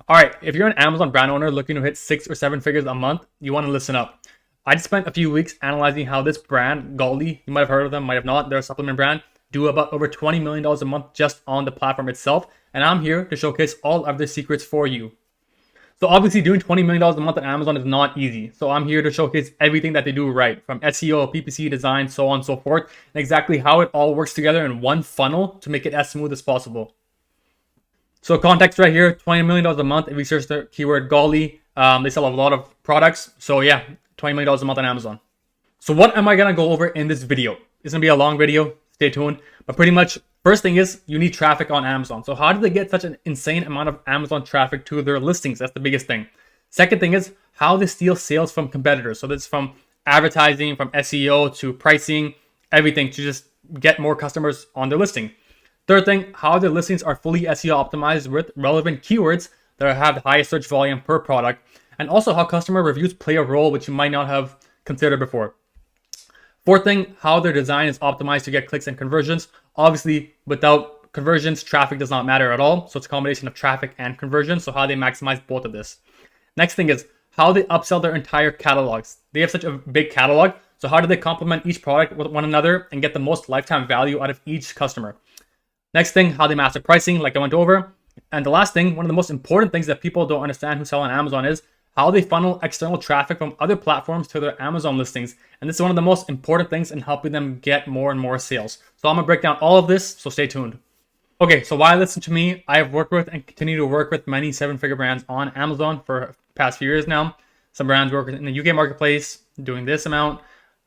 All right, if you're an Amazon brand owner looking to hit 6 or 7 figures a month, you want to listen up. I just spent a few weeks analyzing how this brand, Goli, you might have heard of them, might have not, they're a supplement brand, do about over $20 million a month just on the platform itself. And I'm here to showcase all of their secrets for you. So obviously doing $20 million a month on Amazon is not easy. So I'm here to showcase everything that they do right, from SEO, PPC, design, so on and so forth, and exactly how it all works together in one funnel to make it as smooth as possible. So context right here, $20 million a month. If you search the keyword Goli, they sell a lot of products. So yeah, $20 million a month on Amazon. So what am I going to go over in this video? It's going to be a long video. Stay tuned. But pretty much, first thing is you need traffic on Amazon. So how do they get such an insane amount of Amazon traffic to their listings? That's the biggest thing. Second thing is how they steal sales from competitors. So that's from advertising, from SEO to pricing, everything to just get more customers on their listing. Third thing, how their listings are fully SEO optimized with relevant keywords that have the highest search volume per product. And also how customer reviews play a role which you might not have considered before. Fourth thing, how their design is optimized to get clicks and conversions. Obviously, without conversions, traffic does not matter at all. So it's a combination of traffic and conversion. So how they maximize both of this. Next thing is how they upsell their entire catalogs. They have such a big catalog. So how do they complement each product with one another and get the most lifetime value out of each customer? Next thing, how they master pricing, like I went over. And the last thing, one of the most important things that people don't understand who sell on Amazon is how they funnel external traffic from other platforms to their Amazon listings. And this is one of the most important things in helping them get more and more sales. So I'm going to break down all of this, so stay tuned. Okay, so why listen to me? I have worked with and continue to work with many 7-figure brands on Amazon for the past few years now. Some brands work in the UK marketplace, doing this amount.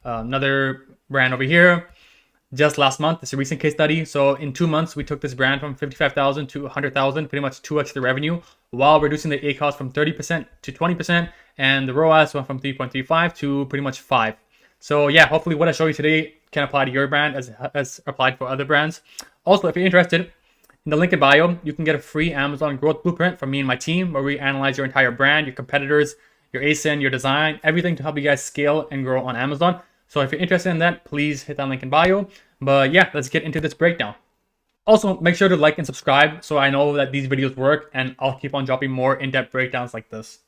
Another brand over here. Just last month, it's a recent case study. So in 2 months, we took this brand from 55,000 to 100,000, pretty much 2x the revenue, while reducing the ACoS from 30% to 20%, and the ROAS went from 3.35 to pretty much 5. So yeah, hopefully what I show you today can apply to your brand as applied for other brands. Also, if you're interested, in the link in bio, you can get a free Amazon growth blueprint from me and my team, where we analyze your entire brand, your competitors, your ASIN, your design, everything to help you guys scale and grow on Amazon. So if you're interested in that, please hit that link in bio. But yeah, let's get into this breakdown. Also, make sure to like and subscribe so I know that these videos work, and I'll keep on dropping more in-depth breakdowns like this.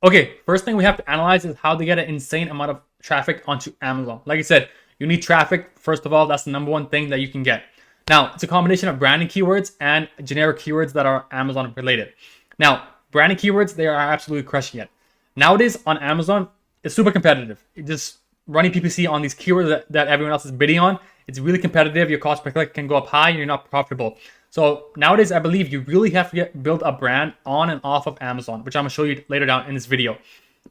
Okay, first thing we have to analyze is how they get an insane amount of traffic onto Amazon. Like I said, you need traffic. First of all, that's the number one thing that you can get. Now, it's a combination of branding keywords and generic keywords that are Amazon related. Now, branding keywords, they are absolutely crushing it. Nowadays on Amazon, it's super competitive. It just running PPC on these keywords that everyone else is bidding on, it's really competitive. Your cost per click can go up high and you're not profitable. So nowadays, I believe you really have to build a brand on and off of Amazon, which I'm going to show you later down in this video.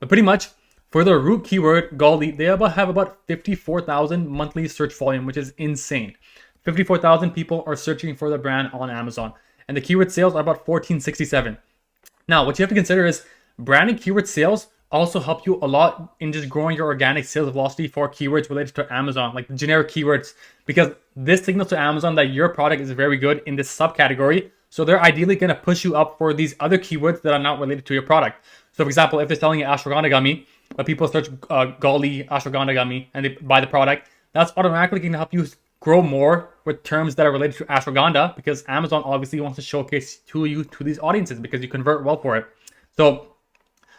But pretty much for the root keyword, Goli, they have about 54,000 monthly search volume, which is insane. 54,000 people are searching for the brand on Amazon. And the keyword sales are about 1467. Now, what you have to consider is branding keyword sales also help you a lot in just growing your organic sales velocity for keywords related to Amazon, like the generic keywords, because this signals to Amazon that your product is very good in this subcategory. So they're ideally going to push you up for these other keywords that are not related to your product. So for example, if they're selling an ashwagandha gummy, but people search Goli ashwagandha gummy and they buy the product, that's automatically going to help you grow more with terms that are related to ashwagandha, because Amazon obviously wants to showcase to these audiences because you convert well for it. So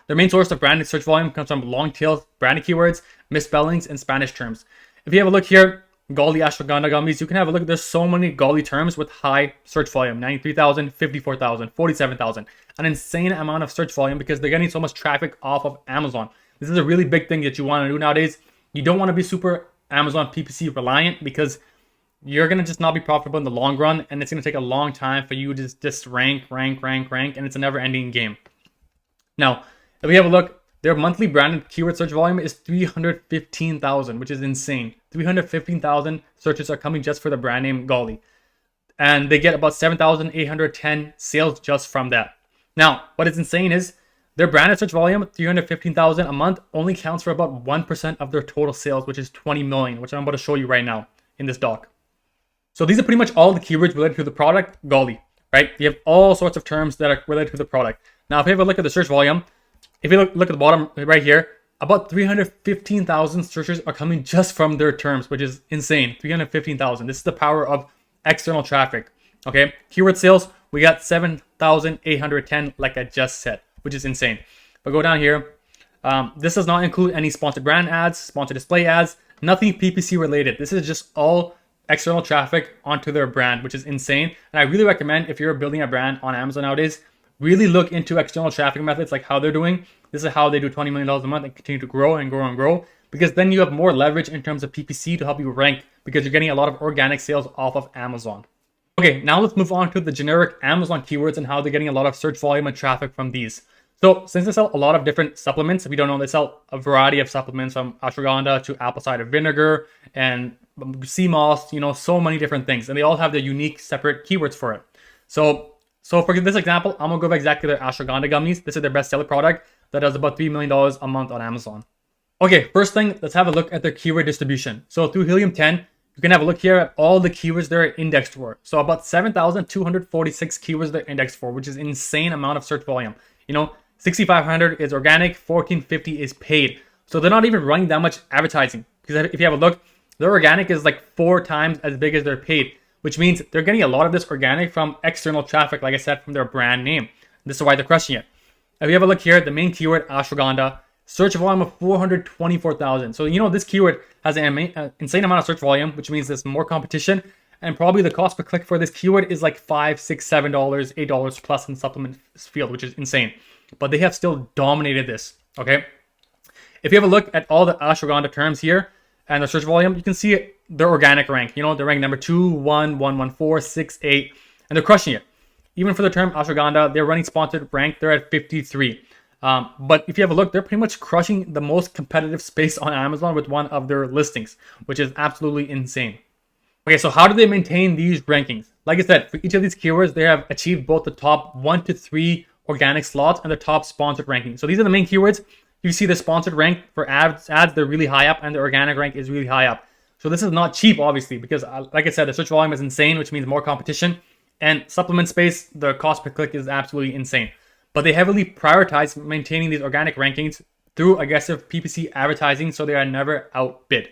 their main source of branded search volume comes from long-tail branded keywords, misspellings, and Spanish terms. If you have a look here, Goli ashwagandha gummies, you can have a look. There's so many Goli terms with high search volume, 93,000, 54,000, 47,000. An insane amount of search volume because they're getting so much traffic off of Amazon. This is a really big thing that you want to do nowadays. You don't want to be super Amazon PPC reliant because you're going to just not be profitable in the long run, and it's going to take a long time for you to just rank, and it's a never-ending game. Now, if we have a look, their monthly branded keyword search volume is 315,000, which is insane. 315,000 searches are coming just for the brand name Goli. And they get about 7,810 sales just from that. Now, what is insane is their branded search volume, 315,000 a month, only counts for about 1% of their total sales, which is 20 million, which I'm about to show you right now in this doc. So these are pretty much all the keywords related to the product, Goli, right? You have all sorts of terms that are related to the product. Now, if you have a look at the search volume, if you look at the bottom right here, about 315,000 searches are coming just from their terms, which is insane. 315,000. This is the power of external traffic. Okay, keyword sales we got 7,810, like I just said, which is insane. But go down here. This does not include any sponsored brand ads, sponsored display ads, nothing PPC related. This is just all external traffic onto their brand, which is insane. And I really recommend, if you're building a brand on Amazon nowadays, really look into external traffic methods, like how they're doing. This is how they do $20 million a month and continue to grow and grow and grow, because then you have more leverage in terms of PPC to help you rank, because you're getting a lot of organic sales off of Amazon. Okay, now let's move on to the generic Amazon keywords and how they're getting a lot of search volume and traffic from these. So since they sell a lot of different supplements, if you don't know, they sell a variety of supplements from ashwagandha to apple cider vinegar and sea moss, so many different things. And they all have their unique separate keywords for it. So for this example, I'm going to go over exactly their ashwagandha gummies. This is their best seller product that does about $3 million a month on Amazon. Okay, first thing, let's have a look at their keyword distribution. So through Helium 10, you can have a look here at all the keywords they're indexed for. So about 7,246 keywords they're indexed for, which is an insane amount of search volume. 6,500 is organic, 1,450 is paid. So they're not even running that much advertising. Because if you have a look, their organic is like 4 times as big as their paid, which means they're getting a lot of this organic from external traffic, like I said, from their brand name. This is why they're crushing it. If you have a look here, the main keyword, ashwagandha, search volume of 424,000. So this keyword has an insane amount of search volume, which means there's more competition. And probably the cost per click for this keyword is like $5, $6, $7, $8 plus in the supplement field, which is insane. But they have still dominated this, okay? If you have a look at all the ashwagandha terms here and the search volume, you can see their organic rank. They're ranked number 2, 1, 114, 6, 8, and they're crushing it. Even for the term ashwagandha, they're running sponsored rank. They're at 53. But if you have a look, they're pretty much crushing the most competitive space on Amazon with one of their listings, which is absolutely insane. Okay, so how do they maintain these rankings? Like I said, for each of these keywords, they have achieved both the top 1 to 3 organic slots and the top sponsored ranking. So these are the main keywords. You see the sponsored rank for ads, they're really high up, and the organic rank is really high up. So this is not cheap, obviously, because like I said, the search volume is insane, which means more competition. And supplement space, the cost per click is absolutely insane. But they heavily prioritize maintaining these organic rankings through aggressive PPC advertising, so they are never outbid.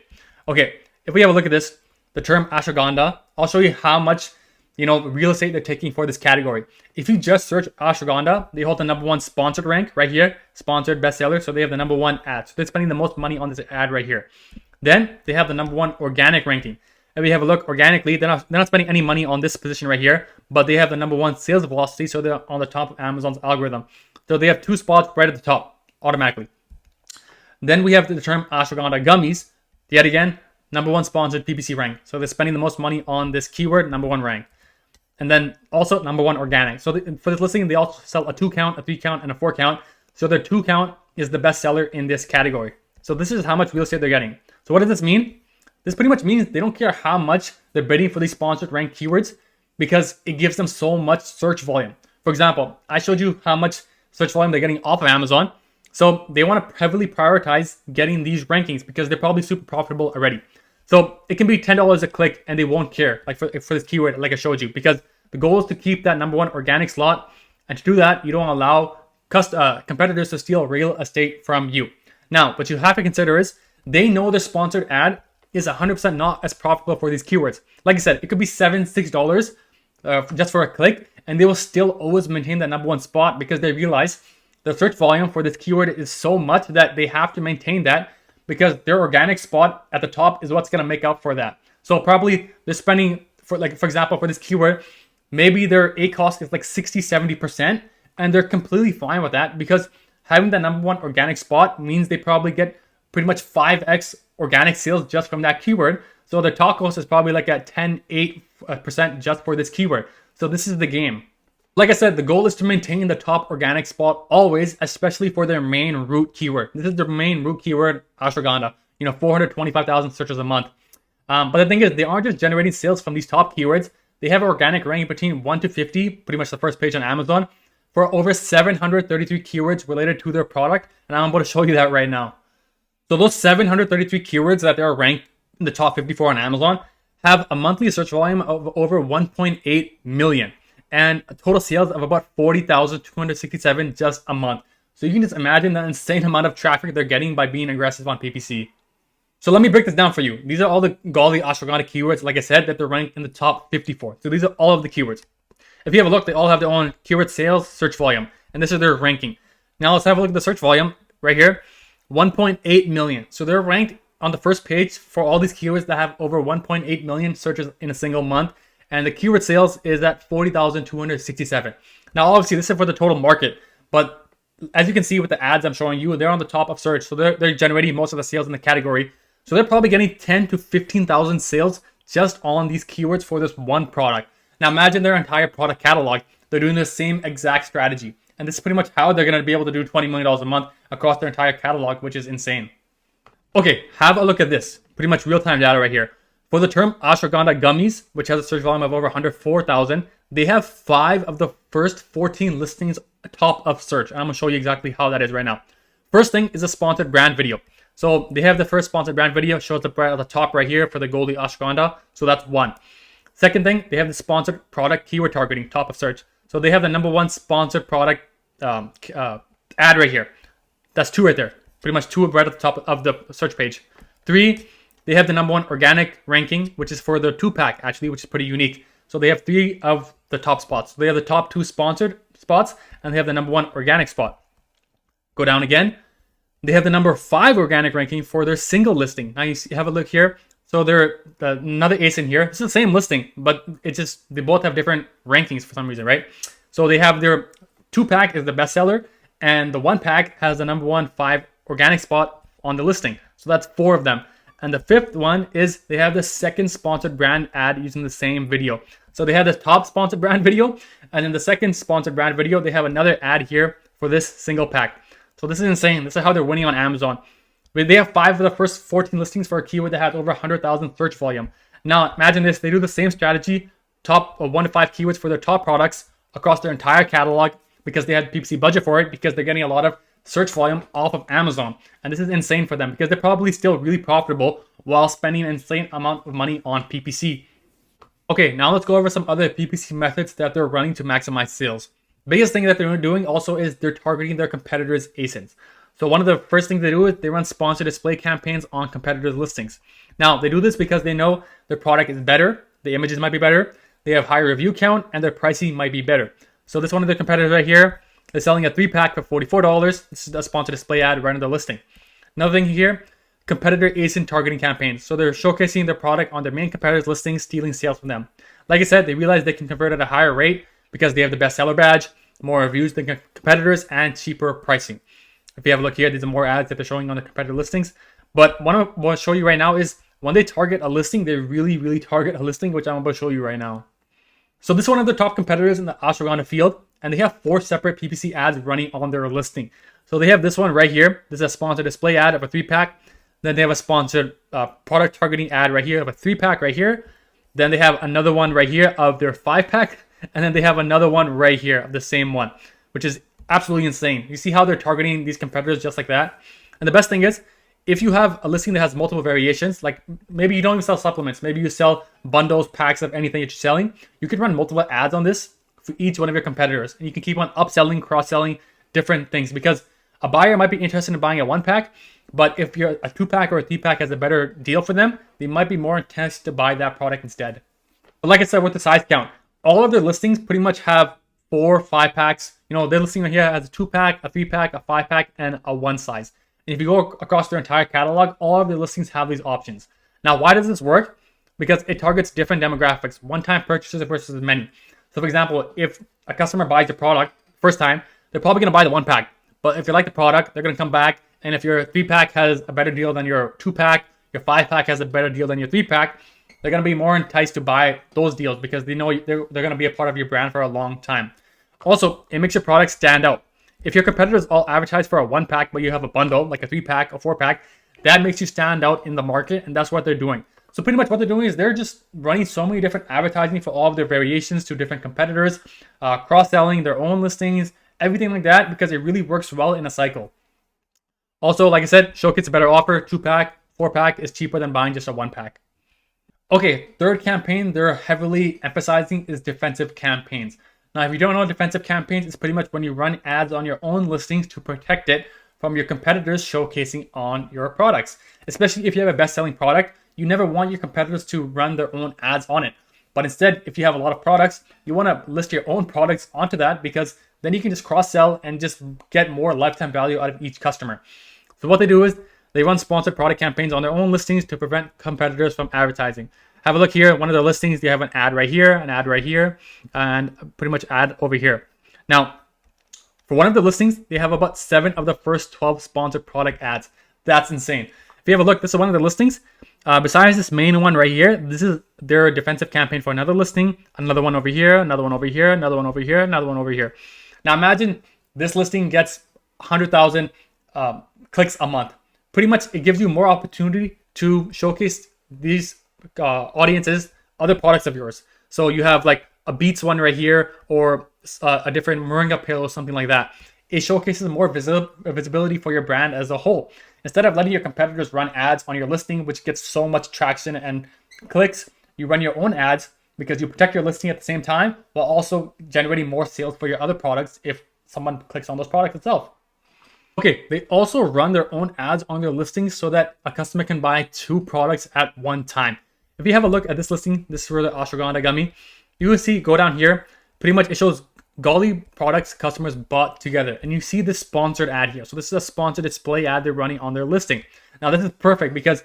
Okay, if we have a look at this, the term ashwagandha, I'll show you how much real estate they're taking for this category. If you just search ashwagandha, they hold the number 1 sponsored rank right here, sponsored bestseller. So they have the number 1 ad. So they're spending the most money on this ad right here. Then they have the number 1 organic ranking. If we have a look organically, they're not spending any money on this position right here, but they have the number 1 sales velocity. So they're on the top of Amazon's algorithm. So they have 2 spots right at the top automatically. Then we have the term ashwagandha gummies. Yet again, number 1 sponsored PPC rank. So they're spending the most money on this keyword, number 1 rank. And then also number 1 organic. So for this listing, they also sell a 2 count, a 3 count, and a 4 count. So their 2 count is the best seller in this category. So this is how much real estate they're getting. So what does this mean? This pretty much means they don't care how much they're bidding for these sponsored ranked keywords, because it gives them so much search volume. For example, I showed you how much search volume they're getting off of Amazon. So they want to heavily prioritize getting these rankings because they're probably super profitable already. So it can be $10 a click and they won't care, like for this keyword, like I showed you, because the goal is to keep that number 1 organic slot. And to do that, you don't allow competitors to steal real estate from you. Now, what you have to consider is they know the sponsored ad is 100% not as profitable for these keywords. Like I said, it could be $7, $6 just for a click, and they will still always maintain that number 1 spot because they realize the search volume for this keyword is so much that they have to maintain that, because their organic spot at the top is what's going to make up for that. So probably they're spending, for example, for this keyword, maybe their A cost is like 60, 70%, and they're completely fine with that, because having that number 1 organic spot means they probably get pretty much 5x organic sales just from that keyword. So their top cost is probably like at 10, 8% just for this keyword. So this is the game. Like I said, the goal is to maintain the top organic spot always, especially for their main root keyword. This is their main root keyword, ashwagandha. 425,000 searches a month. But the thing is, they aren't just generating sales from these top keywords. They have organic ranking between 1 to 50, pretty much the first page on Amazon, for over 733 keywords related to their product. And I'm about to show you that right now. So those 733 keywords that they're ranked in the top 54 on Amazon have a monthly search volume of over 1.8 million and a total sales of about 40,267 just a month. So you can just imagine that insane amount of traffic they're getting by being aggressive on PPC. So let me break this down for you. These are all the Goli ashwagandha keywords, like I said, that they're ranked in the top 54. So these are all of the keywords. If you have a look, they all have their own keyword sales, search volume, and this is their ranking. Now let's have a look at the search volume right here, 1.8 million. So they're ranked on the first page for all these keywords that have over 1.8 million searches in a single month. And the keyword sales is at 40,267. Now, obviously, this is for the total market, but as you can see with the ads I'm showing you, they're on the top of search. So they're generating most of the sales in the category. So they're probably getting 10 to 15,000 sales just on these keywords for this one product. Now, imagine their entire product catalog. They're doing the same exact strategy. And this is pretty much how they're going to be able to do $20 million a month across their entire catalog, which is insane. Okay, have a look at this. Pretty much real-time data right here. For the term ashwagandha gummies, which has a search volume of over 104,000, they have 5 of the first 14 listings top of search. And I'm going to show you exactly how that is right now. First thing is a sponsored brand video. So they have the first sponsored brand video, shows the brand at the top right here for the Goli ashwagandha. So that's 1. Second thing, they have the sponsored product keyword targeting, top of search. So they have the #1 sponsored product ad right here. That's 2 right there. Pretty much 2 right at the top of the search page. 3, they have the #1 organic ranking, which is for the 2-pack actually, which is pretty unique. So they have 3 of the top spots. So they have the top 2 sponsored spots, and they have the #1 organic spot. Go down again. They have the #5 organic ranking for their single listing. Now you have a look here. So they're another ASIN here. It's the same listing, but it's just they both have different rankings for some reason, right? So they have their 2-pack is the bestseller, and the 1-pack has the #1 5 organic spot on the listing. So that's 4 of them. And the 5th one is they have the second sponsored brand ad using the same video. So they have the top sponsored brand video, and in the second sponsored brand video, they have another ad here for this single pack. So this is insane. This is how they're winning on Amazon. They have 5 of the first 14 listings for a keyword that has over 100,000 search volume. Now imagine this, they do the same strategy, top 1 to 5 keywords for their top products across their entire catalog because they had PPC budget for it, because they're getting a lot of search volume off of Amazon. And this is insane for them because they're probably still really profitable while spending an insane amount of money on PPC. Okay, now let's go over some other PPC methods that they're running to maximize sales. Biggest thing that they're doing also is they're targeting their competitors' ASINs. So one of the first things they do is they run sponsored display campaigns on competitors' listings. Now, they do this because they know their product is better, the images might be better, they have higher review count, and their pricing might be better. So this one of their competitors right here is selling a 3-pack for $44. This is a sponsored display ad right on the listing. Another thing here, competitor ASIN targeting campaigns. So they're showcasing their product on their main competitors' listings, stealing sales from them. Like I said, they realize they can convert at a higher rate because they have the bestseller badge, more reviews than competitors, and cheaper pricing. If you have a look here, these are more ads that they're showing on the competitor listings. But what I'm going to show you right now is when they target a listing, they really target a listing, which I'm about to show you right now. So this is one of the top competitors in the ashwagandha field, and they have 4 separate PPC ads running on their listing. So they have this one right here. This is a sponsored display ad of a 3-pack. Then they have a sponsored product targeting ad right here of a 3-pack right here. Then they have another one right here of their 5-pack. And then they have another one right here of the same one, which is absolutely insane. You see how they're targeting these competitors just like that? And the best thing is, if you have a listing that has multiple variations, like maybe you don't even sell supplements, maybe you sell bundles, packs of anything that you're selling, you can run multiple ads on this for each one of your competitors. And you can keep on upselling, cross-selling different things, because a buyer might be interested in buying a 1-pack, but if you're a 2-pack or a 3-pack has a better deal for them, they might be more intense to buy that product instead. But like I said, with the size count, all of their listings pretty much have 4 5-packs. You know, their listing right here has a 2-pack, a 3-pack, a 5-pack, and a 1 size. And if you go across their entire catalog, all of their listings have these options. Now, why does this work? Because it targets different demographics, one-time purchases versus many. So for example, if a customer buys your product first time, they're probably going to buy the 1-pack. But if they like the product, they're going to come back. And if your 3-pack has a better deal than your 2-pack, your 5-pack has a better deal than your 3-pack, they're going to be more enticed to buy those deals because they know they're going to be a part of your brand for a long time. Also, it makes your product stand out. If your competitors all advertise for a 1-pack, but you have a bundle, like a 3-pack, a 4-pack, that makes you stand out in the market, and that's what they're doing. So pretty much what they're doing is they're just running so many different advertising for all of their variations to different competitors, cross-selling their own listings, everything like that, because it really works well in a cycle. Also, like I said, showcase a better offer. 2-pack, 4-pack is cheaper than buying just a 1-pack. Okay, third campaign they're heavily emphasizing is defensive campaigns. Now, if you don't know defensive campaigns, it's pretty much when you run ads on your own listings to protect it from your competitors showcasing on your products. Especially if you have a best-selling product, you never want your competitors to run their own ads on it. But instead, if you have a lot of products, you want to list your own products onto that, because then you can just cross-sell and just get more lifetime value out of each customer. So what they do is they run sponsored product campaigns on their own listings to prevent competitors from advertising. Have a look here. One of their listings, they have an ad right here, an ad right here, and pretty much ad over here. Now, for one of the listings, they have about 7 of the first 12 sponsored product ads. That's insane. If you have a look, this is one of the listings. Besides this main one right here, this is their defensive campaign for another listing, another one over here, another one over here, another one over here, another one over here. Now imagine this listing gets 100,000 clicks a month. Pretty much it gives you more opportunity to showcase these audiences other products of yours. So you have like a Beats one right here, or a different Moringa pill or something like that. It showcases more visibility for your brand as a whole. Instead of letting your competitors run ads on your listing, which gets so much traction and clicks, you run your own ads because you protect your listing at the same time while also generating more sales for your other products if someone clicks on those products itself. Okay, they also run their own ads on their listings so that a customer can buy 2 products at one time. If you have a look at this listing, this is for the ashwagandha gummy, you will see, go down here, pretty much it shows Goli products customers bought together, and you see this sponsored ad here. So this is a sponsored display ad they're running on their listing. Now this is perfect because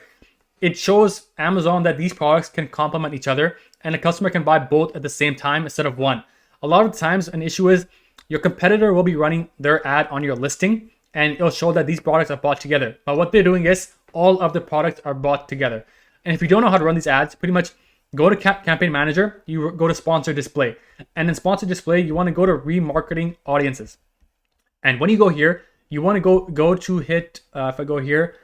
it shows Amazon that these products can complement each other and a customer can buy both at the same time instead of one. A lot of times an issue is your competitor will be running their ad on your listing and it'll show that these products are bought together. But what they're doing is all of the products are bought together. And if you don't know how to run these ads, pretty much go to Campaign Manager, you go to Sponsor Display. And in Sponsor Display, you want to go to Remarketing Audiences. And when you go here, you want to go to hit, if I go here,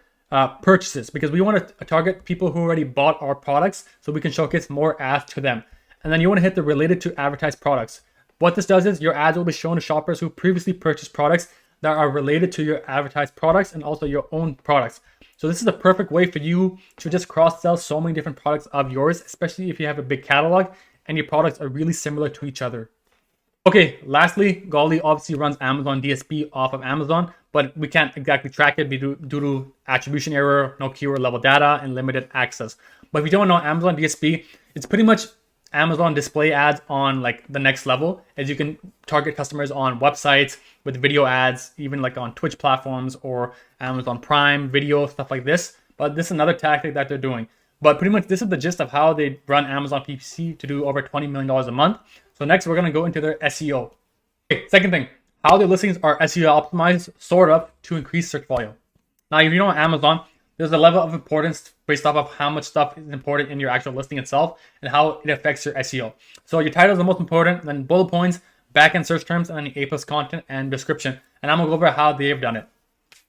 Purchases, because we want to target people who already bought our products so we can showcase more ads to them. And then you want to hit the Related to Advertised Products. What this does is your ads will be shown to shoppers who previously purchased products that are related to your advertised products and also your own products. So this is a perfect way for you to just cross-sell so many different products of yours, especially if you have a big catalog and your products are really similar to each other. Okay, lastly, Goli obviously runs Amazon DSP off of Amazon, but we can't exactly track it due to attribution error, no keyword level data, and limited access. But if you don't know Amazon DSP, it's pretty much Amazon display ads on like the next level, as you can target customers on websites with video ads, even like on Twitch platforms or Amazon Prime video, stuff like this. But this is another tactic that they're doing. But pretty much this is the gist of how they run Amazon PPC to do over $20 million a month. So next we're going to go into their SEO. Okay, second thing, how their listings are SEO optimized, sort of, to increase search volume. Now, if you know Amazon, there's a level of importance based off of how much stuff is important in your actual listing itself and how it affects your SEO. So your title is the most important, then bullet points, backend search terms, and then A+ content and description. And I'm going to go over how they've done it.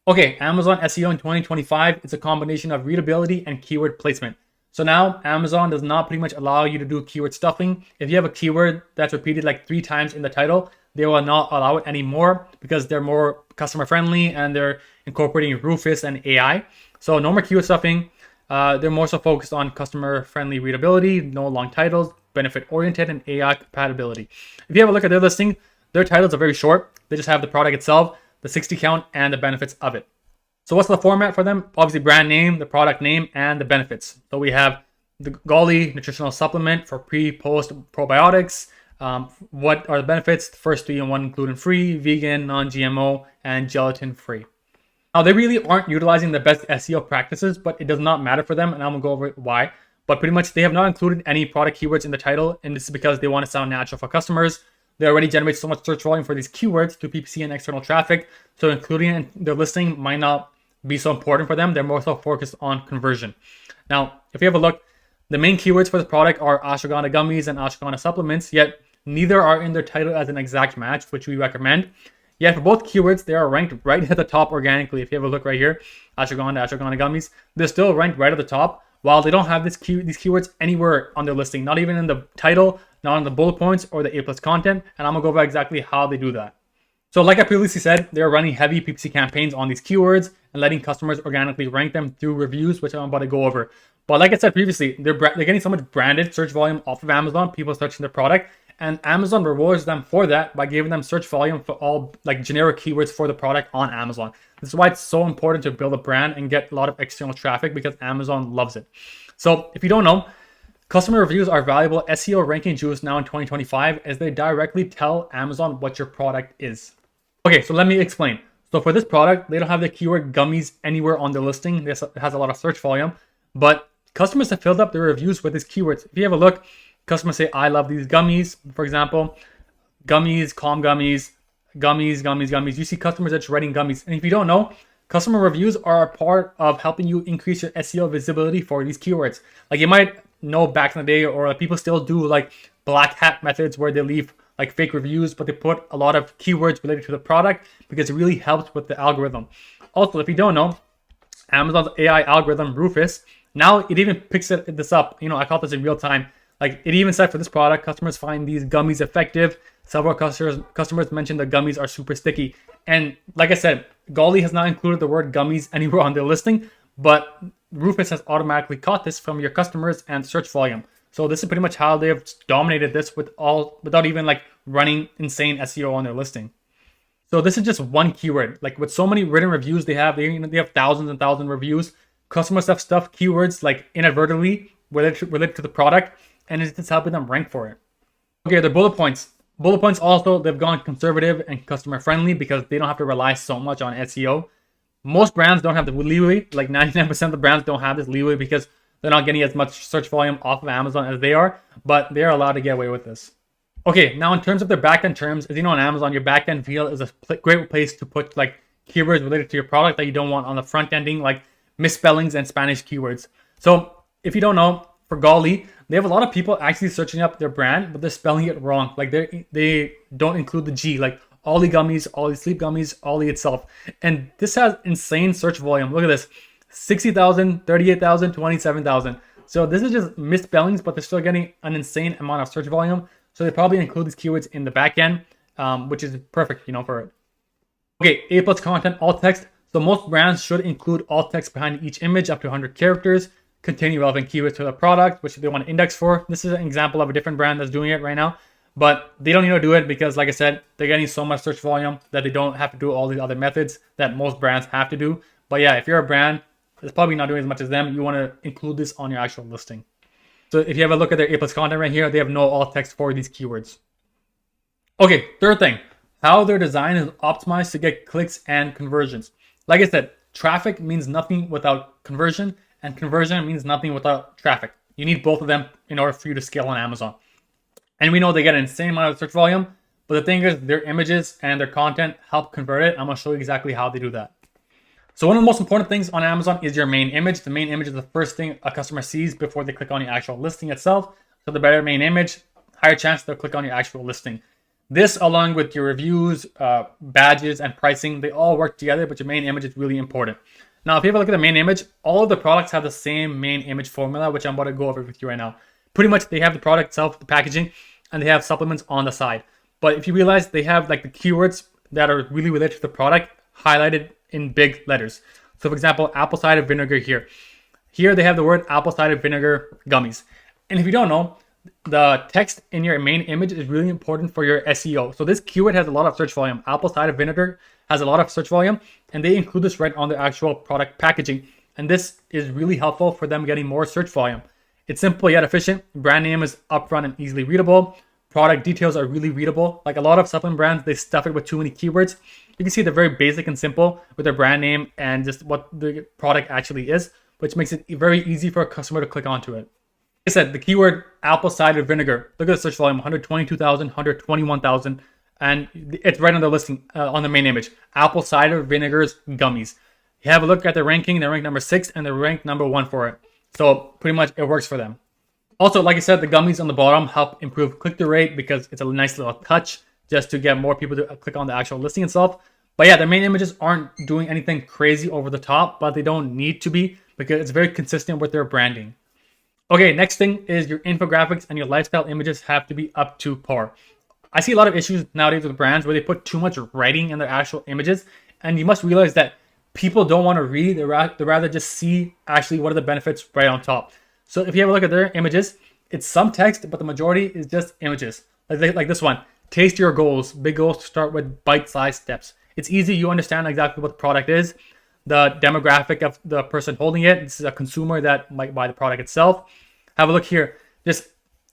Okay, Amazon SEO in 2025 is a combination of readability and keyword placement. So now Amazon does not pretty much allow you to do keyword stuffing. If you have a keyword that's repeated like 3 times in the title, they will not allow it anymore because they're more customer friendly and they're incorporating Rufus and AI. So no more keyword stuffing. They're more so focused on customer friendly readability, no long titles, benefit oriented, and AI compatibility. If you have a look at their listing, their titles are very short. They just have the product itself, the 60 count, and the benefits of it. So what's the format for them? Obviously brand name, the product name, and the benefits. So we have the Goli nutritional supplement for pre-post probiotics. What are the benefits? The first 3-in-1 gluten-free, vegan, non-GMO, and gelatin-free. Now they really aren't utilizing the best SEO practices, but it does not matter for them, and I'm gonna go over why. But pretty much they have not included any product keywords in the title, and this is because they want to sound natural for customers. They already generate so much search volume for these keywords through PPC and external traffic, so including it in their listing might not be so important for them. They're more so focused on conversion. Now, if you have a look, the main keywords for the product are ashwagandha gummies and ashwagandha supplements, yet neither are in their title as an exact match, which we recommend. Yet for both keywords, they are ranked right at the top organically. If you have a look right here, ashwagandha gummies, they're still ranked right at the top, while they don't have these keywords anywhere on their listing, not even in the title, not in the bullet points or the A+ content, and I'm gonna go over exactly how they do that. So like I previously said, they're running heavy PPC campaigns on these keywords and letting customers organically rank them through reviews, which I'm about to go over. But like I said previously, they're getting so much branded search volume off of Amazon, people searching their product, and Amazon rewards them for that by giving them search volume for all like generic keywords for the product on Amazon. This is why it's so important to build a brand and get a lot of external traffic, because Amazon loves it. So if you don't know, Customer reviews are valuable SEO ranking juice now in 2025 as they directly tell Amazon what your product is. Okay, so let me explain. So for this product, they don't have the keyword gummies anywhere on the listing. This has a lot of search volume, but customers have filled up their reviews with these keywords. If you have a look, customers say, I love these gummies, for example, gummies, calm gummies, gummies, gummies, gummies. You see customers that's writing gummies. And if you don't know, customer reviews are a part of helping you increase your SEO visibility for these keywords. Like you might know back in the day, or people still do like black hat methods where they leave like fake reviews, but they put a lot of keywords related to the product because it really helps with the algorithm. Also, if you don't know, Amazon's AI algorithm, Rufus, now it even picks this up. I caught this in real time. Like it even said for this product, customers find these gummies effective. Several customers mentioned the gummies are super sticky. And like I said, Goli has not included the word gummies anywhere on their listing, but Rufus has automatically caught this from your customers and search volume. So this is pretty much how they've dominated this without even like running insane SEO on their listing. So this is just one keyword. Like with so many written reviews they have thousands and thousands of reviews. Customers have stuffed keywords like inadvertently related to the product, and it's just helping them rank for it. Okay, the bullet points. Bullet points also, they've gone conservative and customer friendly because they don't have to rely so much on SEO. Most brands don't have the leeway. Like 99% of the brands don't have this leeway because they're not getting as much search volume off of Amazon as they are, but they're allowed to get away with this. Okay, now in terms of their backend terms, as you know on Amazon, your backend field is a great place to put like keywords related to your product that you don't want on the front ending, like misspellings and Spanish keywords. So if you don't know, for Goli, they have a lot of people actually searching up their brand, but they're spelling it wrong. Like they don't include the G, like Ollie gummies, Ollie sleep gummies, Ollie itself. And this has insane search volume. Look at this. 60,000, 38,000, 27,000. So this is just misspellings, but they're still getting an insane amount of search volume. So they probably include these keywords in the back end, which is perfect, for it. Okay, A+ content, alt text. So most brands should include alt text behind each image up to 100 characters, containing relevant keywords to the product, which they want to index for. This is an example of a different brand that's doing it right now, but they don't need to do it because, like I said, they're getting so much search volume that they don't have to do all these other methods that most brands have to do. But yeah, if you're a brand that's probably not doing as much as them, you want to include this on your actual listing. So if you have a look at their A+ content right here, they have no alt text for these keywords. Okay, third thing, how their design is optimized to get clicks and conversions. Like I said, traffic means nothing without conversion, and conversion means nothing without traffic. You need both of them in order for you to scale on Amazon. And we know they get an insane amount of search volume, but the thing is their images and their content help convert it. I'm going to show you exactly how they do that. So one of the most important things on Amazon is your main image. The main image is the first thing a customer sees before they click on your actual listing itself. So the better main image, higher chance they'll click on your actual listing. This, along with your reviews, badges, and pricing, they all work together, but your main image is really important. Now, if you have a look at the main image, all of the products have the same main image formula, which I'm about to go over with you right now. Pretty much, they have the product itself, the packaging, and they have supplements on the side. But if you realize they have like the keywords that are really related to the product highlighted in big letters. So for example, apple cider vinegar here. Here they have the word apple cider vinegar gummies. And if you don't know, the text in your main image is really important for your SEO. So this keyword has a lot of search volume. Apple cider vinegar has a lot of search volume, and they include this right on the actual product packaging. And this is really helpful for them getting more search volume. It's simple yet efficient. Brand name is upfront and easily readable. Product details are really readable. Like a lot of supplement brands, they stuff it with too many keywords. You can see they're very basic and simple with their brand name and just what the product actually is, which makes it very easy for a customer to click onto it. Like I said, the keyword apple cider vinegar, look at the search volume, 122,000, 121,000, and it's right on the listing, on the main image. Apple cider vinegars gummies. You have a look at the ranking, they're ranked number 6 and they're ranked number 1 for it. So pretty much it works for them. Also, like I said, the gummies on the bottom help improve click-through rate because it's a nice little touch just to get more people to click on the actual listing itself. But yeah, the main images aren't doing anything crazy over the top, but they don't need to be because it's very consistent with their branding. Okay, next thing is your infographics and your lifestyle images have to be up to par. I see a lot of issues nowadays with brands where they put too much writing in their actual images, and you must realize that people don't want to read, they rather just see actually what are the benefits right on top. So if you have a look at their images, it's some text, but the majority is just images. Like this one, taste your goals. Big goals to start with bite-sized steps. It's easy, you understand exactly what the product is, the demographic of the person holding it. This is a consumer that might buy the product itself. Have a look here. Just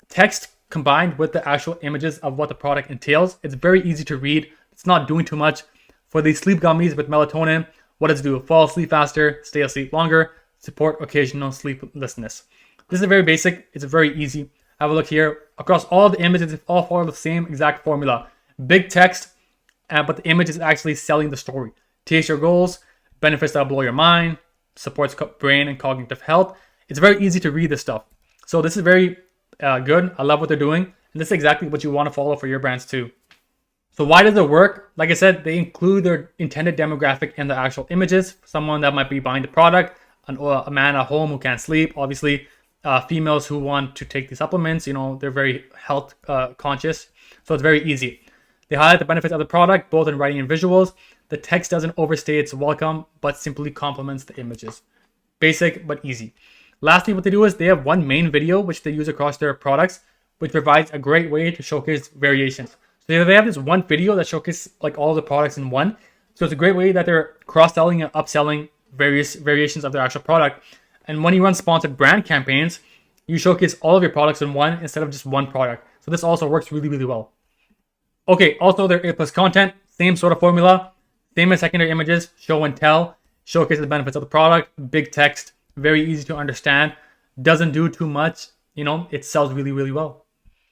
text combined with the actual images of what the product entails. It's very easy to read. It's not doing too much. For these sleep gummies with melatonin, what does it do? Fall asleep faster, stay asleep longer, support occasional sleeplessness. This is very basic. It's very easy. Have a look here. Across all the images, it all follow the same exact formula. Big text, but the image is actually selling the story. Taste your goals, benefits that blow your mind, supports brain and cognitive health. It's very easy to read this stuff. So this is very good. I love what they're doing. And this is exactly what you want to follow for your brands too. So why does it work? Like I said, they include their intended demographic in the actual images. Someone that might be buying the product, a man at home who can't sleep, obviously females who want to take the supplements, they're very health conscious. So it's very easy. They highlight the benefits of the product, both in writing and visuals. The text doesn't overstay its welcome, but simply complements the images. Basic, but easy. Lastly, what they do is they have one main video, which they use across their products, which provides a great way to showcase variations. So they have this one video that showcases like all the products in one. So it's a great way that they're cross-selling and upselling various variations of their actual product. And when you run sponsored brand campaigns, you showcase all of your products in one instead of just one product. So this also works really, really well. Okay, also their A+ content, same sort of formula, same as secondary images, show and tell, showcase the benefits of the product, big text, very easy to understand, doesn't do too much, it sells really, really well.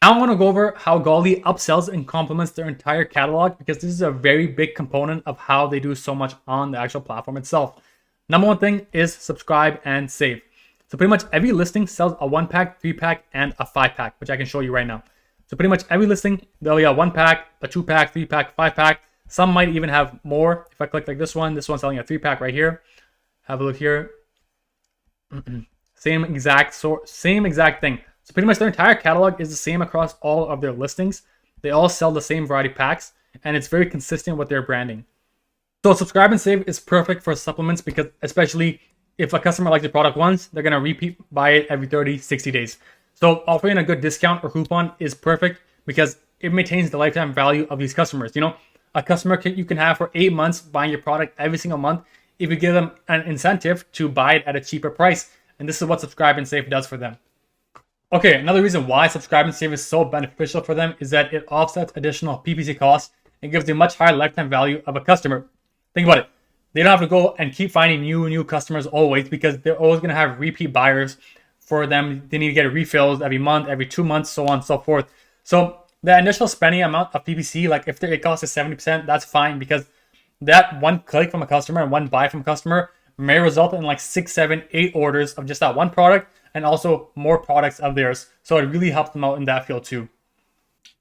Now I want to go over how Goli upsells and complements their entire catalog, because this is a very big component of how they do so much on the actual platform itself. Number one thing is subscribe and save. So pretty much every listing sells a 1-pack, 3-pack, and a 5-pack, which I can show you right now. So pretty much every listing, there'll be a 1-pack, a 2-pack, 3-pack, 5-pack. Some might even have more. If I click like this one's selling a 3-pack right here. Have a look here. Same exact thing. So pretty much their entire catalog is the same across all of their listings. They all sell the same variety packs, and it's very consistent with their branding. So subscribe and save is perfect for supplements, because especially if a customer likes the product once, they're going to repeat buy it every 30, 60 days. So offering a good discount or coupon is perfect because it maintains the lifetime value of these customers. A customer you can have for 8 months buying your product every single month if you give them an incentive to buy it at a cheaper price. And this is what subscribe and save does for them. Okay, another reason why subscribe and save is so beneficial for them is that it offsets additional PPC costs and gives a much higher lifetime value of a customer. Think about it. They don't have to go and keep finding new customers always, because they're always going to have repeat buyers for them. They need to get refills every month, every 2 months, so on and so forth. So the initial spending amount of PPC, like if their cost is 70%, that's fine, because that one click from a customer and one buy from a customer may result in like 6, 7, 8 orders of just that one product, and also more products of theirs. So it really helps them out in that field too.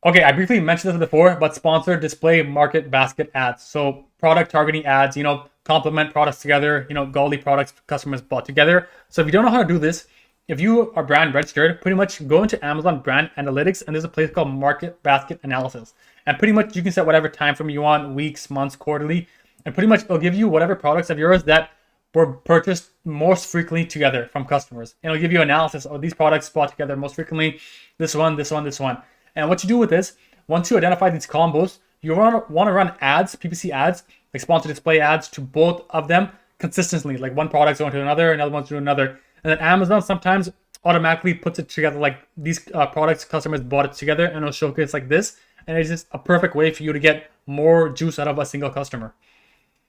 Okay, I briefly mentioned this before, but sponsored display market basket ads. So product targeting ads, complement products together, Goli products customers bought together. So if you don't know how to do this, if you are brand registered, pretty much go into Amazon Brand Analytics, and there's a place called Market Basket Analysis. And pretty much you can set whatever time frame you want, weeks, months, quarterly, and pretty much it'll give you whatever products of yours that were purchased most frequently together from customers. And it'll give you analysis of these products bought together most frequently, this one, this one, this one. And what you do with this, once you identify these combos, you want to run ads, PPC ads, like sponsored display ads to both of them consistently. Like one product's going to another one's to another. And then Amazon sometimes automatically puts it together, like these products, customers bought it together, and it'll showcase like this. And it's just a perfect way for you to get more juice out of a single customer.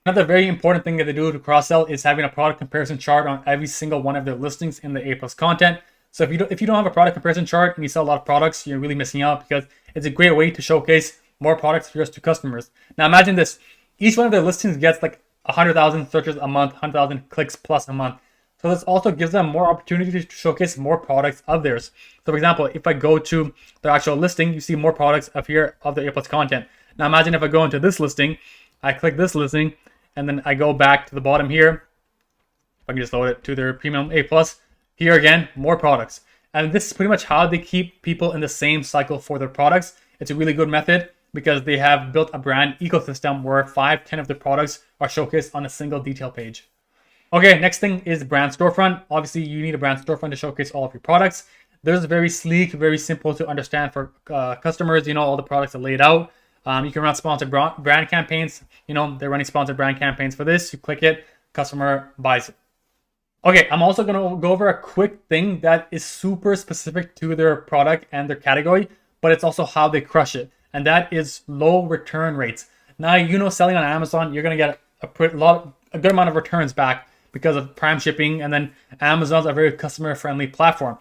Another very important thing that they do to cross-sell is having a product comparison chart on every single one of their listings in the A+ content. So if you don't have a product comparison chart and you sell a lot of products, you're really missing out, because it's a great way to showcase more products for yours to customers. Now imagine this. Each one of their listings gets like 100,000 searches a month, 100,000 clicks plus a month. So this also gives them more opportunity to showcase more products of theirs. So for example, if I go to their actual listing, you see more products of here of the A+ content. Now imagine if I go into this listing, I click this listing, and then I go back to the bottom here. If I can just load it to their premium A+. Here again, more products. And this is pretty much how they keep people in the same cycle for their products. It's a really good method because they have built a brand ecosystem where 5-10 of the products are showcased on a single detail page. Okay, next thing is brand storefront. Obviously, you need a brand storefront to showcase all of your products. This is very sleek, very simple to understand for customers. All the products are laid out. You can run sponsored brand campaigns. They're running sponsored brand campaigns for this. You click it, customer buys it. Okay, I'm also going to go over a quick thing that is super specific to their product and their category, but it's also how they crush it. And that is low return rates. Now, selling on Amazon, you're going to get a good amount of returns back because of Prime shipping, and then Amazon's a very customer-friendly platform.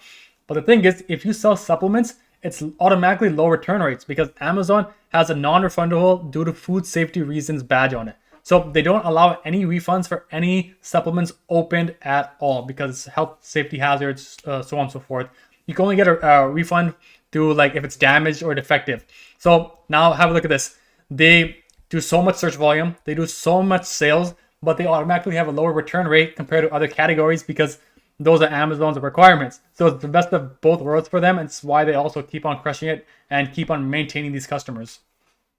But the thing is, if you sell supplements, it's automatically low return rates because Amazon has a non-refundable due to food safety reasons badge on it. So they don't allow any refunds for any supplements opened at all because it's health safety hazards, so on and so forth. You can only get a refund through like if it's damaged or defective. So now have a look at this. They do so much search volume, they do so much sales, but they automatically have a lower return rate compared to other categories because those are Amazon's requirements. So it's the best of both worlds for them. And it's why they also keep on crushing it and keep on maintaining these customers.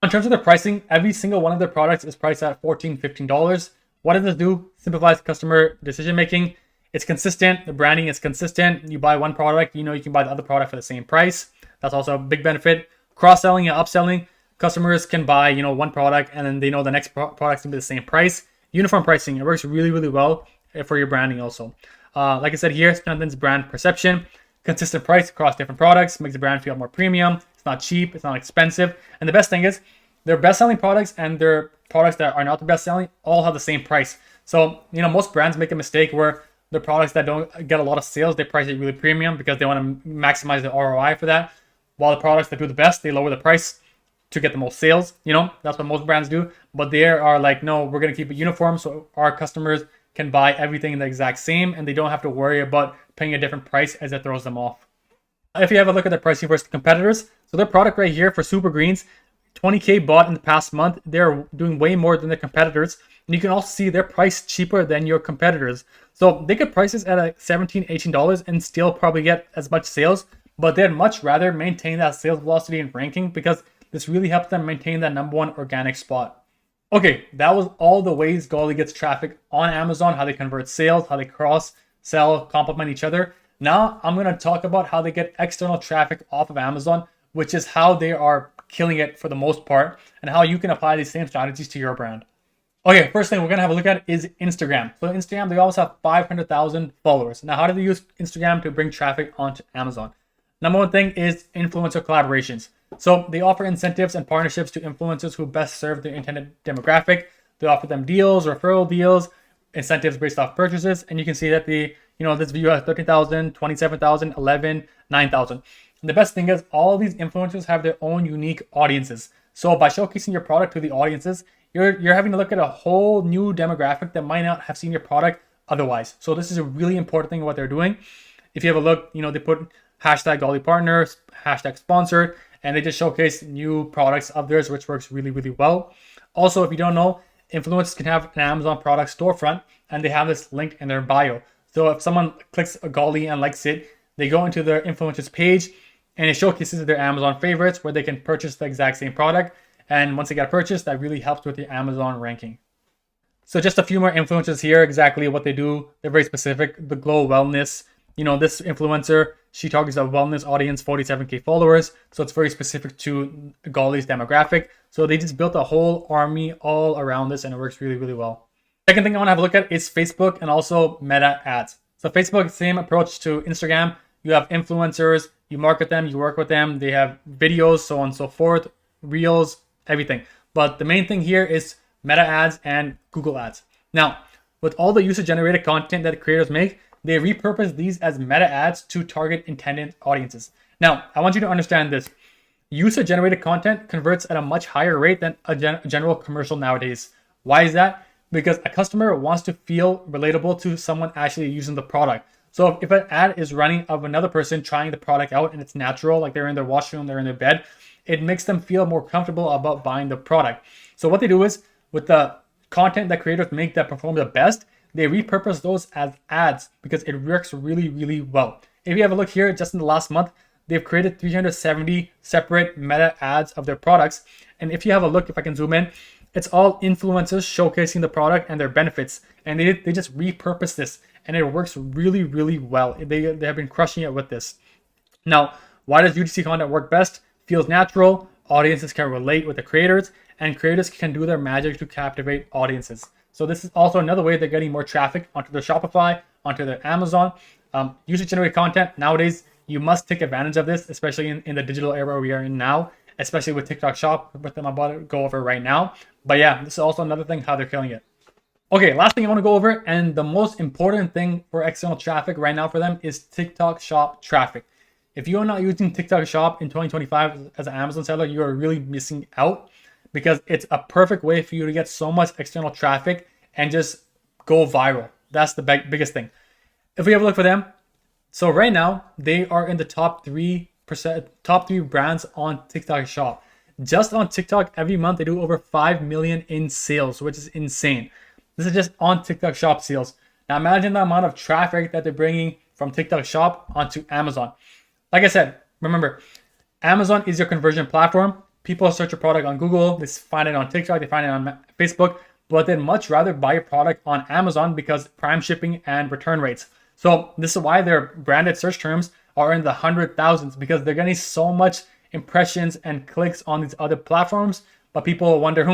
In terms of their pricing, every single one of their products is priced at $14, $15. What does this do? Simplifies customer decision making. It's consistent. The branding is consistent. You buy one product, you can buy the other product for the same price. That's also a big benefit. Cross-selling and upselling. Customers can buy, one product and then they know the next product's gonna be the same price. Uniform pricing. It works really, really well for your branding also. Like I said here, strengthens brand perception. Consistent price across different products makes the brand feel more premium. It's not cheap, it's not expensive. And the best thing is their best-selling products and their products that are not the best-selling all have the same price. So, most brands make a mistake where the products that don't get a lot of sales, they price it really premium because they want to maximize the ROI for that. While the products that do the best, they lower the price to get the most sales. That's what most brands do. But they are like, no, we're going to keep it uniform so our customers can buy everything the exact same and they don't have to worry about paying a different price as it throws them off. If you have a look at their pricing versus competitors, so their product right here for Super Greens, 20K bought in the past month, they're doing way more than their competitors. And you can also see they're priced cheaper than your competitors. So they could price this at like $17, $18 and still probably get as much sales, but they'd much rather maintain that sales velocity and ranking because this really helps them maintain that #1 organic spot. Okay, that was all the ways Goli gets traffic on Amazon, how they convert sales, how they cross-sell, complement each other. Now I'm going to talk about how they get external traffic off of Amazon, which is how they are killing it for the most part, and how you can apply these same strategies to your brand. Okay, first thing we're going to have a look at is Instagram. So Instagram, they also have 500,000 followers. Now, how do they use Instagram to bring traffic onto Amazon? Number one thing is influencer collaborations. So they offer incentives and partnerships to influencers who best serve their intended demographic. They offer them deals, referral deals, incentives based off purchases. And you can see that this view has 13,000, 27,000, 11, 9,000. And the best thing is all these influencers have their own unique audiences. So by showcasing your product to the audiences, you're having to look at a whole new demographic that might not have seen your product otherwise. So this is a really important thing what they're doing. If you have a look, they put hashtag Goli partners, hashtag sponsored, and they just showcase new products of theirs, which works really, really well. Also, if you don't know, influencers can have an Amazon product storefront, and they have this linked in their bio. So if someone clicks a Goli and likes it, they go into their influencers page, and it showcases their Amazon favorites where they can purchase the exact same product. And once they get purchased, that really helps with the Amazon ranking. So just a few more influencers here, exactly what they do. They're very specific. The Glow Wellness, this influencer, she targets a wellness audience, 47K followers. So it's very specific to Goli's demographic. So they just built a whole army all around this and it works really, really well. Second thing I want to have a look at is Facebook and also Meta ads. So Facebook, same approach to Instagram. You have influencers, you market them, you work with them. They have videos, so on and so forth, reels, everything. But the main thing here is Meta ads and Google ads. Now, with all the user-generated content that creators make, they repurpose these as meta ads to target intended audiences. Now, I want you to understand this. User-generated content converts at a much higher rate than a general commercial nowadays. Why is that? Because a customer wants to feel relatable to someone actually using the product. So if an ad is running of another person trying the product out and it's natural, like they're in their washroom, they're in their bed, it makes them feel more comfortable about buying the product. So what they do is with the content that creators make that perform the best, they repurpose those as ads because it works really, really well. If you have a look here, just in the last month, they've created 370 separate meta ads of their products. And if you have a look, if I can zoom in, it's all influencers showcasing the product and their benefits. And they just repurpose this and it works really, really well. They have been crushing it with this. Now, why does UGC content work best? Feels natural, audiences can relate with the creators, and creators can do their magic to captivate audiences. So this is also another way they're getting more traffic onto their Shopify, onto their Amazon. User-generated content nowadays, you must take advantage of this, especially in the digital era we are in now, especially with TikTok Shop, which I'm about to go over right now. But yeah, this is also another thing how they're killing it. Okay, last thing I want to go over, and the most important thing for external traffic right now for them is TikTok Shop traffic. If you are not using TikTok Shop in 2025 as an Amazon seller, you are really missing out, because it's a perfect way for you to get so much external traffic and just go viral. That's the biggest thing. If we have a look for them, so right now they are in the top 3 brands on TikTok Shop. Just on TikTok, every month they do over 5 million in sales, which is insane. This is just on TikTok Shop sales. Now imagine the amount of traffic that they're bringing from TikTok Shop onto Amazon. Like I said, remember, Amazon is your conversion platform. People search your product on Google, they find it on TikTok, they find it on Facebook, but they'd much rather buy your product on Amazon because prime shipping and return rates. So this is why their branded search terms are in the 100,000s, because they're getting so much impressions and clicks on these other platforms. But people wonder,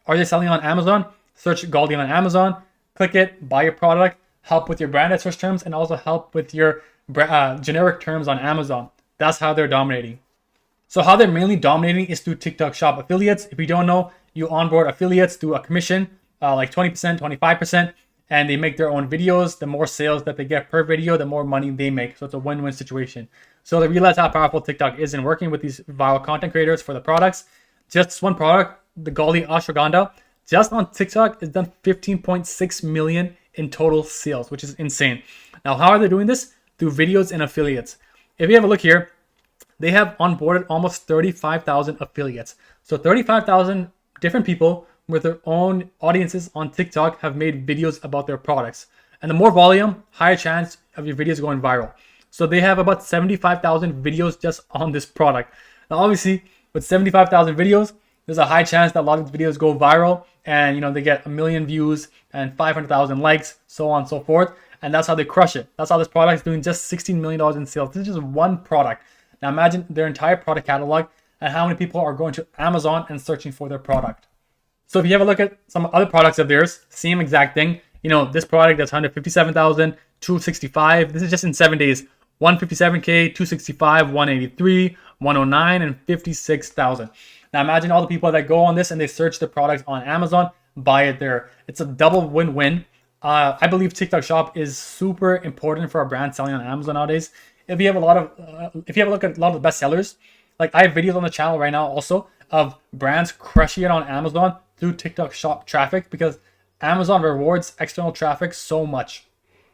are they selling on Amazon? Search Goli on Amazon, click it, buy your product, help with your branded search terms, and also help with your generic terms on Amazon. That's how they're dominating. So how they're mainly dominating is through TikTok Shop affiliates. If you don't know, you onboard affiliates through a commission, like 20%, 25%, and they make their own videos. The more sales that they get per video, the more money they make. So it's a win-win situation. So they realize how powerful TikTok is in working with these viral content creators for the products. Just one product, the Goli ashwagandha, just on TikTok, it's done 15.6 million in total sales, which is insane. Now, how are they doing this? Through videos and affiliates. If you have a look here, they have onboarded almost 35,000 affiliates. So 35,000 different people with their own audiences on TikTok have made videos about their products. And the more volume, higher chance of your videos going viral. So they have about 75,000 videos just on this product. Now, obviously, with 75,000 videos, there's a high chance that a lot of these videos go viral and they get 1 million views and 500,000 likes, so on and so forth. And that's how they crush it. That's how this product is doing just $16 million in sales. This is just one product. Now imagine their entire product catalog and how many people are going to Amazon and searching for their product. So if you have a look at some other products of theirs, same exact thing. This product that's 157,000, 265. This is just in 7 days. 157K, 265, 183, 109, and 56,000. Now imagine all the people that go on this and they search the products on Amazon, buy it there. It's a double win-win. I believe TikTok Shop is super important for a brand selling on Amazon nowadays. If you have a look at a lot of the best sellers, like I have videos on the channel right now also of brands crushing it on Amazon through TikTok Shop traffic, because Amazon rewards external traffic so much.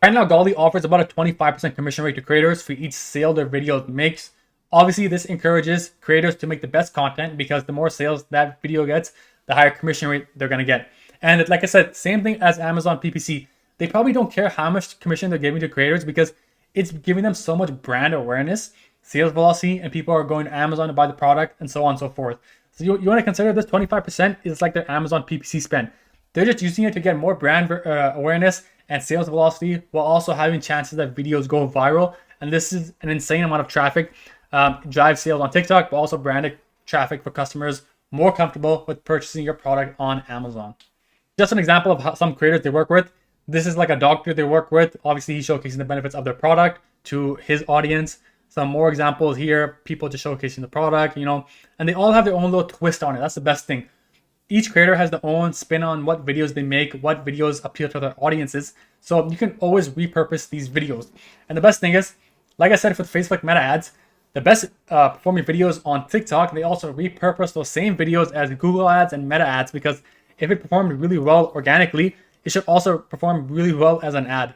Right now, Goli offers about a 25% commission rate to creators for each sale their video makes. Obviously, this encourages creators to make the best content, because the more sales that video gets, the higher commission rate they're going to get. And like I said, same thing as Amazon PPC. They probably don't care how much commission they're giving to creators, because it's giving them so much brand awareness, sales velocity, and people are going to Amazon to buy the product, and so on and so forth. So you want to consider this 25% is like their Amazon PPC spend. They're just using it to get more brand awareness and sales velocity, while also having chances that videos go viral. And this is an insane amount of traffic. Drive sales on TikTok, but also branded traffic for customers more comfortable with purchasing your product on Amazon. Just an example of how some creators they work with. This is like a doctor they work with. Obviously, he's showcasing the benefits of their product to his audience. Some more examples here, people just showcasing the product, and they all have their own little twist on it. That's the best thing. Each creator has their own spin on what videos they make, what videos appeal to their audiences. So you can always repurpose these videos. And the best thing is, like I said, for Facebook meta ads, the best performing videos on TikTok, they also repurpose those same videos as Google ads and meta ads, because if it performed really well organically, it should also perform really well as an ad.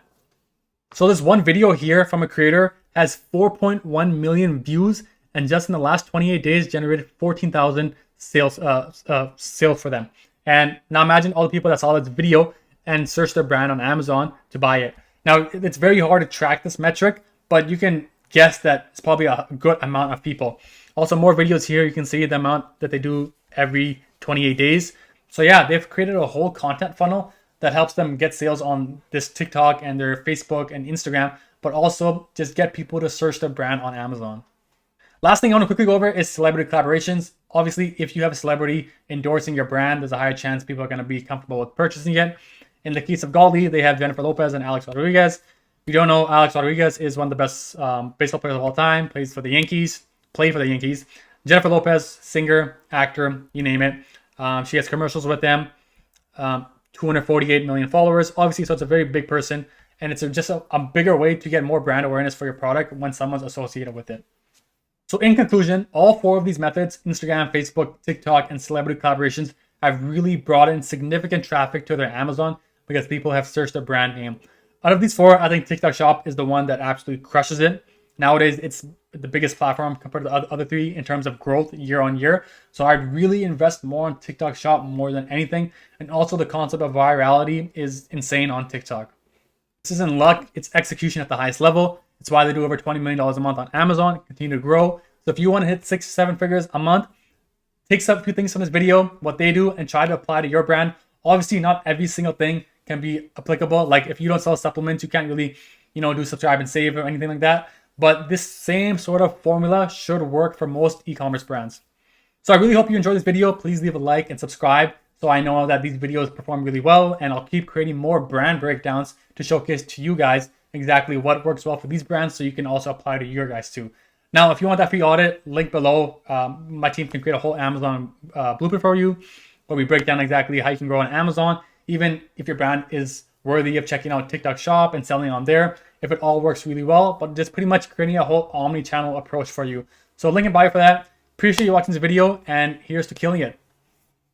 So this one video here from a creator has 4.1 million views, and just in the last 28 days generated 14,000 sales for them. And now imagine all the people that saw this video and searched their brand on Amazon to buy it. Now it's very hard to track this metric, but you can guess that it's probably a good amount of people. Also, more videos here, you can see the amount that they do every 28 days. So yeah, they've created a whole content funnel that helps them get sales on this TikTok and their Facebook and Instagram, but also just get people to search their brand on Amazon. Last thing I want to quickly go over is celebrity collaborations. Obviously, if you have a celebrity endorsing your brand, there's a higher chance people are going to be comfortable with purchasing it. In the case of Goli, they have Jennifer Lopez and Alex Rodriguez. If you don't know, Alex Rodriguez is one of the best baseball players of all time, played for the Yankees. Jennifer Lopez, singer, actor, you name it. She has commercials with them. 248 million followers, obviously, so it's a very big person, and it's just a bigger way to get more brand awareness for your product when someone's associated with it. So in conclusion, all 4 of these methods, Instagram, Facebook, TikTok, and celebrity collaborations, have really brought in significant traffic to their Amazon because people have searched their brand name. Out of these 4, I think TikTok Shop is the one that absolutely crushes it. Nowadays, it's the biggest platform compared to the other 3 in terms of growth year on year. So I'd really invest more on TikTok Shop more than anything. And also the concept of virality is insane on TikTok. This isn't luck, it's execution at the highest level. It's why they do over $20 million a month on Amazon, continue to grow. So if you want to hit 6 to 7 figures a month, take a few things from this video, what they do, and try to apply to your brand. Obviously, not every single thing can be applicable. Like if you don't sell supplements, you can't really, do subscribe and save or anything like that. But this same sort of formula should work for most e-commerce brands. So I really hope you enjoyed this video. Please leave a like and subscribe so I know that these videos perform really well, and I'll keep creating more brand breakdowns to showcase to you guys exactly what works well for these brands so you can also apply to your guys too. Now, if you want that free audit, link below. My team can create a whole Amazon blueprint for you where we break down exactly how you can grow on Amazon, even if your brand is worthy of checking out TikTok Shop and selling on there, if it all works really well, but just pretty much creating a whole omni-channel approach for you. So link in bio for that. Appreciate you watching this video, and here's to killing it.